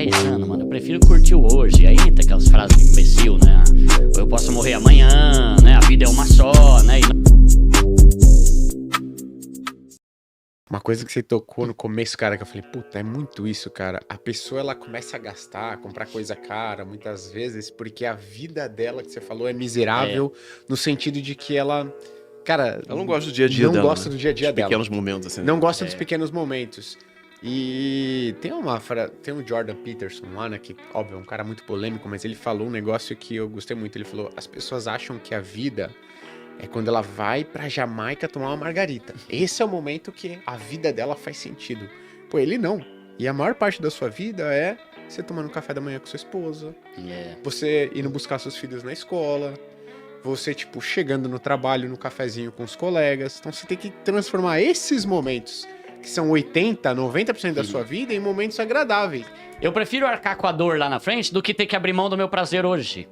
10 anos, mano, eu prefiro curtir o hoje. Aí entra aquelas frases de imbecil, né? Ou eu posso morrer amanhã, né? A vida é uma só, né? Uma coisa que você tocou no começo, cara, que eu falei, puta, é muito isso, cara. A pessoa, ela começa a gastar, comprar coisa cara, muitas vezes, porque a vida dela, que você falou, é miserável, no sentido de que ela, cara... Ela não gosta do dia a dia não dela. gosta do dia a dia Dos dela. pequenos momentos, assim. Não gosta dos pequenos momentos. E tem tem um Jordan Peterson lá, né, que, óbvio, é um cara muito polêmico, mas ele falou um negócio que eu gostei muito. Ele falou, as pessoas acham que a vida... é quando ela vai pra Jamaica tomar uma margarita. Esse é o momento que a vida dela faz sentido. Pô, ele não. E a maior parte da sua vida é você tomando café da manhã com sua esposa, você indo buscar seus filhos na escola, você, tipo, chegando no trabalho, no cafezinho com os colegas. Então você tem que transformar esses momentos, que são 80, 90% da sua vida, em momentos agradáveis. Eu prefiro arcar com a dor lá na frente do que ter que abrir mão do meu prazer hoje.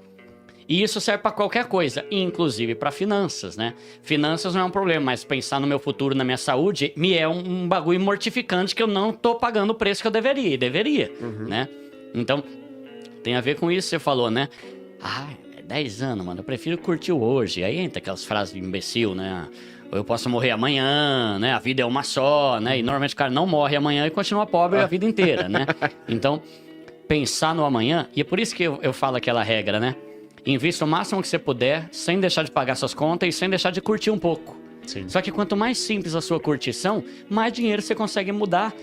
E isso serve pra qualquer coisa, inclusive pra finanças, né? Finanças não é um problema, mas pensar no meu futuro, na minha saúde, me é um bagulho mortificante que eu não tô pagando o preço que eu deveria, né? Então, tem a ver com isso que você falou, né? Ah, 10 anos, mano, eu prefiro curtir o hoje. Aí entra aquelas frases de imbecil, né? Ou eu posso morrer amanhã, né? A vida é uma só, né? E normalmente o cara não morre amanhã e continua pobre a vida inteira, né? Então, pensar no amanhã, e é por isso que eu falo aquela regra, né? Invista o máximo que você puder, sem deixar de pagar suas contas e sem deixar de curtir um pouco. Sim. Só que quanto mais simples a sua curtição, mais dinheiro você consegue mudar.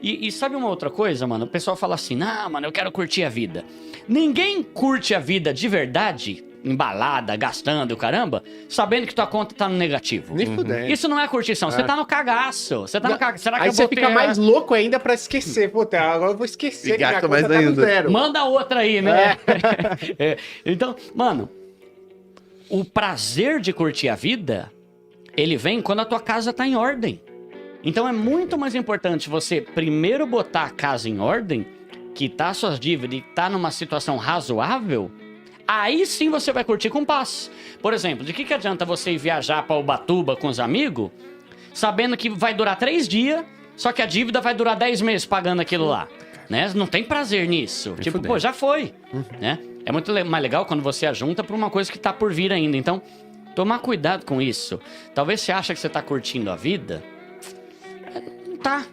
E sabe uma outra coisa, mano? O pessoal fala assim, mano, eu quero curtir a vida. Ninguém curte a vida de verdade, embalada, gastando, caramba, sabendo que tua conta tá no negativo. Nem fudendo. Isso não é curtição, você tá no cagaço. Você tá no cagaço. Será que Aí eu você botei fica mais louco ainda pra esquecer. Pô, agora eu vou esquecer E que minha gasta conta mais tá no ainda. zero. Manda outra aí, né? Então, mano, o prazer de curtir a vida, ele vem quando a tua casa tá em ordem. Então é muito mais importante você primeiro botar a casa em ordem, quitar suas dívidas e tá numa situação razoável, aí sim você vai curtir com paz. Por exemplo, de que adianta você ir viajar pra Ubatuba com os amigos, sabendo que vai durar 3 dias, só que a dívida vai durar 10 meses pagando aquilo lá? Né? Não tem prazer nisso. Tipo, fudendo. pô, já foi. Né? É muito mais legal quando você ajunta pra uma coisa que tá por vir ainda. Então, tomar cuidado com isso. Talvez você ache que você tá curtindo a vida. Não tá.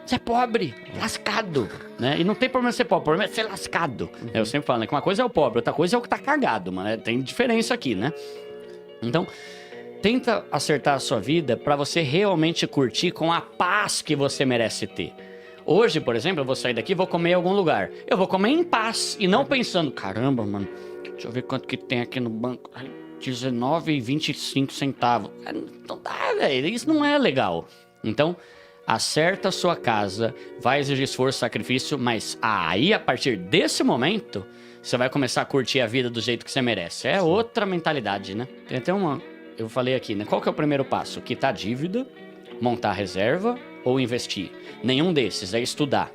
Você é pobre, lascado, né? E não tem problema ser pobre, o problema é ser lascado. Eu sempre falo, né? Que uma coisa é o pobre, outra coisa é o que tá cagado, mano. Tem diferença aqui, né? Então, tenta acertar a sua vida pra você realmente curtir com a paz que você merece ter. Hoje, por exemplo, eu vou sair daqui e vou comer em algum lugar. Eu vou comer em paz e não pensando, caramba, mano, deixa eu ver quanto que tem aqui no banco. Ai, 19,25 centavos. Não dá, velho. Isso não é legal. Então, acerta a sua casa, vai exigir esforço, sacrifício, mas aí, a partir desse momento, você vai começar a curtir a vida do jeito que você merece. É outra mentalidade, né? Tem até uma... Eu falei aqui, né? Qual que é o primeiro passo? Quitar dívida, montar reserva ou investir? Nenhum desses, é estudar.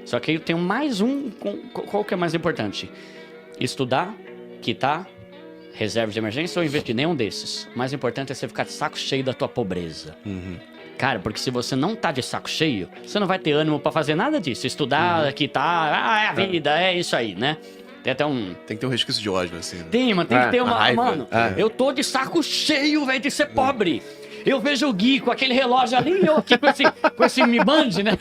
Só que eu tenho mais um... Qual que é mais importante? Estudar, quitar, reserva de emergência ou investir? Nenhum desses. O mais importante é você ficar de saco cheio da tua pobreza. Cara, porque se você não tá de saco cheio, você não vai ter ânimo pra fazer nada disso. Estudar, quitar, é a vida, é isso aí, né? Tem até um... Tem que ter um resquício de ódio, assim. Né? Tem, mano, tem que ter uma... raiva. Mano, eu tô de saco cheio, velho, de ser pobre. Eu vejo o Gui com aquele relógio ali e eu aqui com esse Mi Band, né?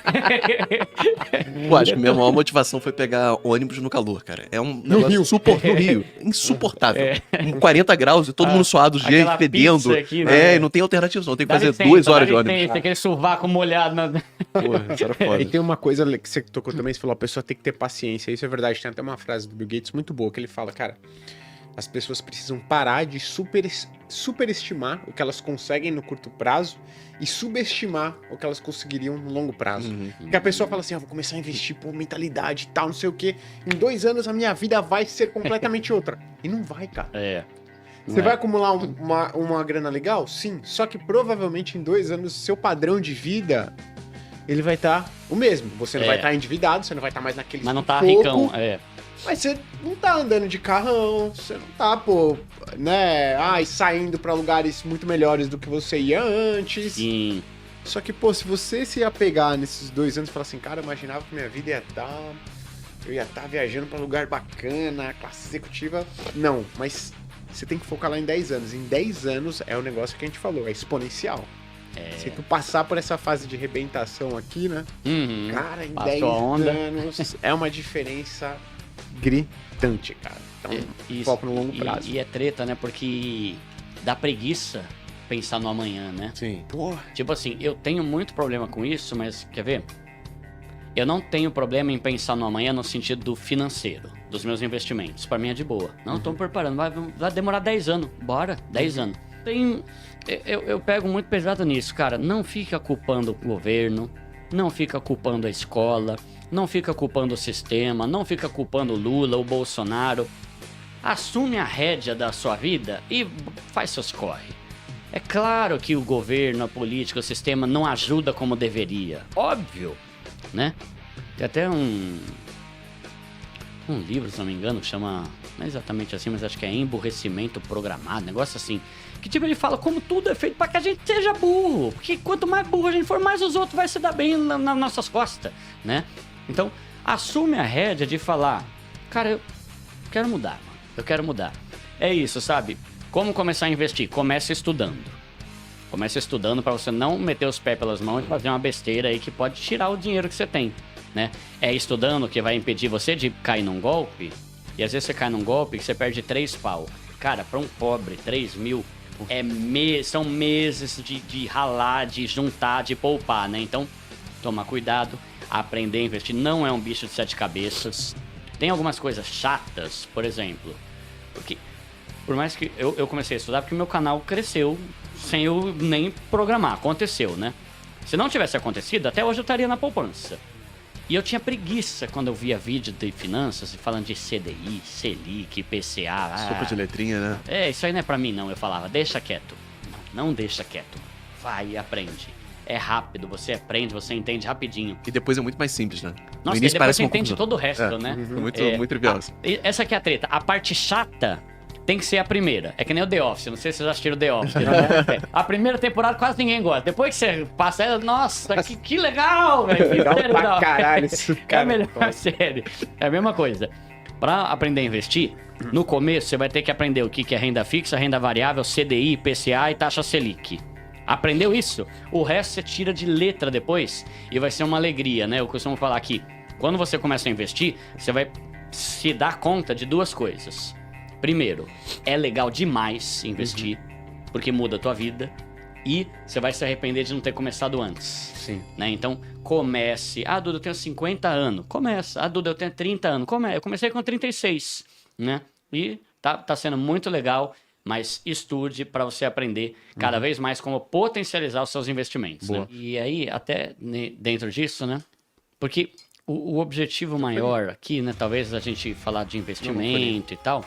Pô, acho que minha maior motivação foi pegar ônibus no calor, cara. É um negócio no Rio. Insuportável. Com 40 graus e todo mundo suado, gente, aquela fedendo. pizza aqui, né? E não tem alternativa, não. Tem que Dá fazer licença, 2 dá horas de licença, ônibus. Tem aquele sovaco molhado. Porra, isso era foda. E tem uma coisa que você tocou também, você falou, a pessoa tem que ter paciência. Isso é verdade. Tem até uma frase do Bill Gates muito boa, que ele fala, cara, as pessoas precisam parar de superestimar o que elas conseguem no curto prazo e subestimar o que elas conseguiriam no longo prazo. Porque a pessoa fala assim, vou começar a investir, pô, mentalidade e tal, não sei o quê. Em 2 anos a minha vida vai ser completamente outra. E não vai, cara. Você vai acumular uma grana legal? Sim. Só que provavelmente em 2 anos o seu padrão de vida, ele vai estar o mesmo. Você não vai estar endividado, você não vai estar mais naquele Mas não tá sufoco. ricão, Mas você não tá andando de carrão, você não tá, pô, né, saindo pra lugares muito melhores do que você ia antes. Sim. Só que, pô, se você se apegar nesses 2 anos e falar assim, cara, eu imaginava que minha vida ia estar eu ia estar viajando pra lugar bacana, classe executiva. Não, mas você tem que focar lá em 10 anos. Em 10 anos é o negócio que a gente falou, é exponencial. Se tu passar por essa fase de rebentação aqui, né? Cara, em 10 anos é uma diferença gritante, cara. Então, foco no longo prazo. E é treta, né? Porque dá preguiça pensar no amanhã, né? Sim. Porra. Tipo assim, eu tenho muito problema com isso, mas quer ver? Eu não tenho problema em pensar no amanhã no sentido do financeiro, dos meus investimentos. Pra mim é de boa. Não, tô me preparando. Vai demorar 10 anos. Bora, 10 anos. Eu pego muito pesado nisso, cara. Não fica culpando o governo, não fica culpando a escola, não fica culpando o sistema, não fica culpando o Lula, o Bolsonaro. Assume a rédea da sua vida e faz seus corre. É claro que o governo, a política, o sistema não ajuda como deveria. Óbvio, né? Tem até um livro, se não me engano, que chama... Não é exatamente assim, mas acho que é Emburrecimento Programado, negócio assim. Que tipo, ele fala como tudo é feito para que a gente seja burro. Porque quanto mais burro a gente for, mais os outros vai se dar bem nas nossas costas, né? Então, assume a rédea de falar, cara, eu quero mudar, mano. Eu quero mudar. É isso, sabe? Como começar a investir? Comece estudando. Comece estudando para você não meter os pés pelas mãos e fazer uma besteira aí que pode tirar o dinheiro que você tem, né? É estudando que vai impedir você de cair num golpe. E às vezes você cai num golpe que você perde 3 pau. Cara, para um pobre, 3 mil são meses de ralar, de juntar, de poupar, né? Então, toma cuidado, aprender a investir. Não é um bicho de 7 cabeças. Tem algumas coisas chatas, por exemplo. Porque, por mais que eu comecei a estudar, porque meu canal cresceu sem eu nem programar. Aconteceu, né? Se não tivesse acontecido, até hoje eu estaria na poupança. E eu tinha preguiça quando eu via vídeo de finanças falando de CDI, Selic, IPCA. Sopa de letrinha, né? Isso aí não é pra mim, não. Eu falava, deixa quieto. Não deixa quieto. Vai e aprende. É rápido, você aprende, você entende rapidinho. E depois é muito mais simples, né? Nossa, e depois você entende todo o resto, né? Muito trivial. Essa aqui é a treta. A parte chata tem que ser a primeira. É que nem o The Office. Não sei se vocês já assistiram The Office. Né? A primeira temporada quase ninguém gosta. Depois que você passa ela, nossa, que legal, velho. Legal pra caralho isso, cara. É a melhor série. É a mesma coisa. Pra aprender a investir, no começo você vai ter que aprender o que é renda fixa, renda variável, CDI, IPCA e taxa Selic. Aprendeu isso? O resto você tira de letra depois e vai ser uma alegria, né? Eu costumo falar que quando você começa a investir, você vai se dar conta de 2 coisas. Primeiro, é legal demais investir, porque muda a tua vida. E você vai se arrepender de não ter começado antes. Sim. Né? Então, comece. Ah, Duda, eu tenho 50 anos. Começa. Ah, Duda, eu tenho 30 anos. Eu comecei com 36, né? E tá sendo muito legal, mas estude para você aprender cada vez mais como potencializar os seus investimentos. Né? E aí, até dentro disso, né? Porque o objetivo maior aqui, né? Talvez a gente falar de investimento e tal.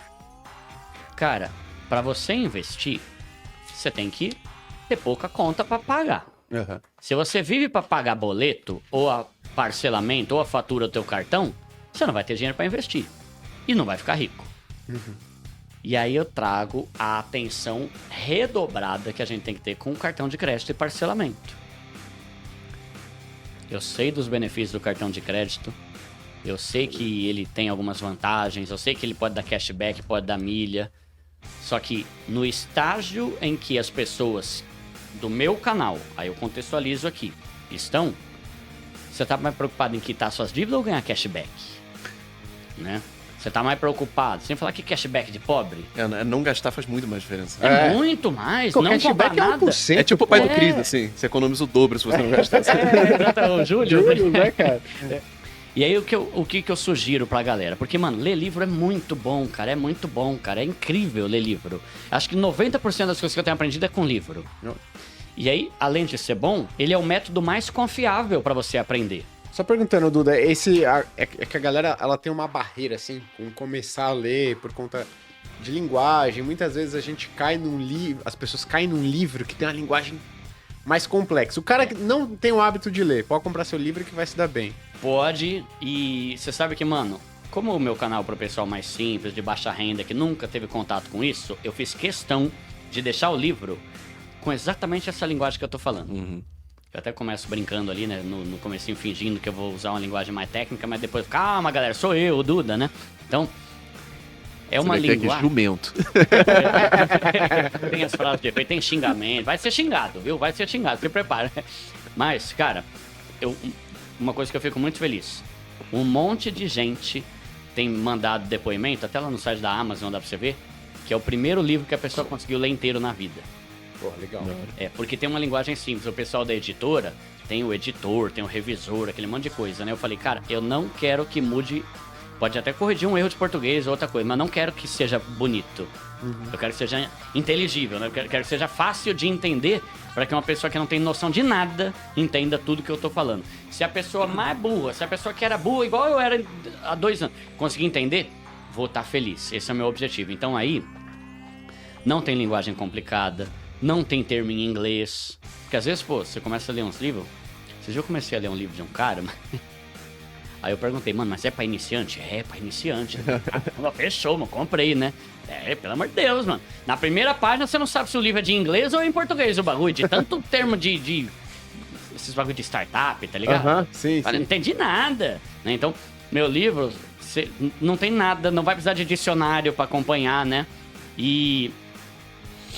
Cara, para você investir, você tem que ter pouca conta para pagar. Se você vive para pagar boleto, ou a parcelamento, ou a fatura do teu cartão, você não vai ter dinheiro para investir. E não vai ficar rico. E aí eu trago a atenção redobrada que a gente tem que ter com o cartão de crédito e parcelamento. Eu sei dos benefícios do cartão de crédito. Eu sei que ele tem algumas vantagens. Eu sei que ele pode dar cashback, pode dar milha. Só que no estágio em que as pessoas do meu canal, aí eu contextualizo aqui, estão, você tá mais preocupado em quitar suas dívidas ou ganhar cashback? Né? Você tá mais preocupado, sem falar que cashback de pobre? Não gastar faz muito mais diferença. É muito mais, não comprar nada. É tipo o pai do Cris, assim, você economiza o dobro se você não gastar. O Júlio, né, cara? E aí, o que eu sugiro pra galera? Porque, mano, ler livro é muito bom, cara. É muito bom, cara. É incrível ler livro. Acho que 90% das coisas que eu tenho aprendido é com livro. E aí, além de ser bom, ele é o método mais confiável pra você aprender. Só perguntando, Duda, é que a galera, ela tem uma barreira, assim, com começar a ler por conta de linguagem. Muitas vezes a gente cai num livro, as pessoas caem num livro que tem uma linguagem mais complexa. O cara que não tem o hábito de ler, pode comprar seu livro que vai se dar bem. Pode, e você sabe que, mano, como o meu canal é pro pessoal mais simples, de baixa renda, que nunca teve contato com isso, eu fiz questão de deixar o livro com exatamente essa linguagem que eu tô falando. Eu até começo brincando ali, né, no comecinho, fingindo que eu vou usar uma linguagem mais técnica, mas depois, calma, galera, sou eu, o Duda, né? Então, é uma linguagem... jumento. Tem as frases de efeito, tem xingamento, vai ser xingado, viu? Vai ser xingado, se prepara. Mas, cara, uma coisa que eu fico muito feliz, um monte de gente tem mandado depoimento, até lá no site da Amazon dá pra você ver, que é o primeiro livro que a pessoa conseguiu ler inteiro na vida. Pô, legal. Porque tem uma linguagem simples. O pessoal da editora tem o editor, tem o revisor, aquele monte de coisa, né? Eu falei, cara, eu não quero que mude. Pode até corrigir um erro de português ou outra coisa, mas não quero que seja bonito. Eu quero que seja inteligível, né? Eu quero que seja fácil de entender para que uma pessoa que não tem noção de nada entenda tudo que eu tô falando. Se a pessoa mais burra, se a pessoa que era burra, igual eu era há 2 anos, conseguir entender, vou estar feliz. Esse é o meu objetivo. Então aí, não tem linguagem complicada. Não tem termo em inglês. Porque às vezes, pô, você começa a ler uns livros. Vocês já eu comecei a ler um livro de um cara, mas... Aí eu perguntei, mano, mas é pra iniciante? É, pra iniciante. Fechou, mano, comprei, né? Pelo amor de Deus, mano. Na primeira página você não sabe se o livro é de inglês ou em português o bagulho. De tanto termo de esses bagulho de startup, tá ligado? Sim, Não entendi nada. Né? Então, meu livro, não tem nada, não vai precisar de dicionário pra acompanhar, né? E...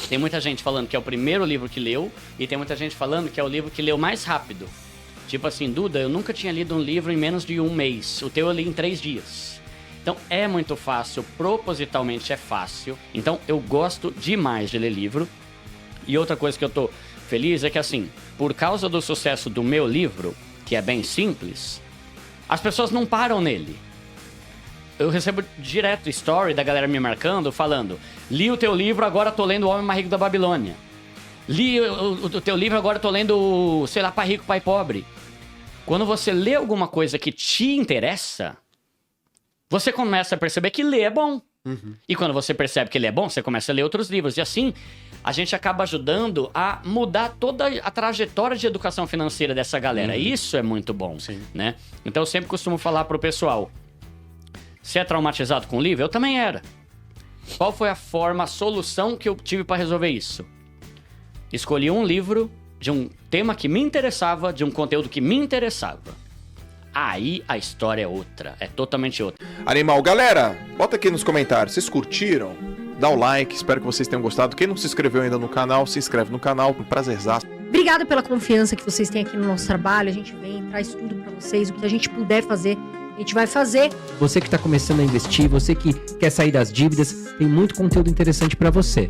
tem muita gente falando que é o primeiro livro que leu, e tem muita gente falando que é o livro que leu mais rápido. Tipo assim, Duda, eu nunca tinha lido um livro em menos de 1 mês. O teu eu li em 3 dias. Então é muito fácil, propositalmente é fácil. Então eu gosto demais de ler livro. E outra coisa que eu tô feliz é que assim, por causa do sucesso do meu livro, que é bem simples, as pessoas não param nele. Eu recebo direto story da galera me marcando, falando: li o teu livro, agora tô lendo O Homem Mais Rico da Babilônia. Li o teu livro, agora tô lendo, sei lá, Pai Rico, Pai Pobre. Quando você lê alguma coisa que te interessa, você começa a perceber que ler é bom. E quando você percebe que ele é bom, você começa a ler outros livros. E assim, a gente acaba ajudando a mudar toda a trajetória de educação financeira dessa galera. Isso é muito bom, né? Então eu sempre costumo falar pro pessoal: você é traumatizado com o livro? Eu também era. Qual foi a solução que eu tive para resolver isso? Escolhi um livro de um tema que me interessava, de um conteúdo que me interessava. Aí a história é outra, é totalmente outra. Animal, galera, bota aqui nos comentários, vocês curtiram? Dá o like, espero que vocês tenham gostado. Quem não se inscreveu ainda no canal, se inscreve no canal, com prazerzaço. Obrigada pela confiança que vocês têm aqui no nosso trabalho. A gente vem, traz tudo pra vocês, o que a gente puder fazer, a gente vai fazer. Você que está começando a investir, você que quer sair das dívidas, tem muito conteúdo interessante para você.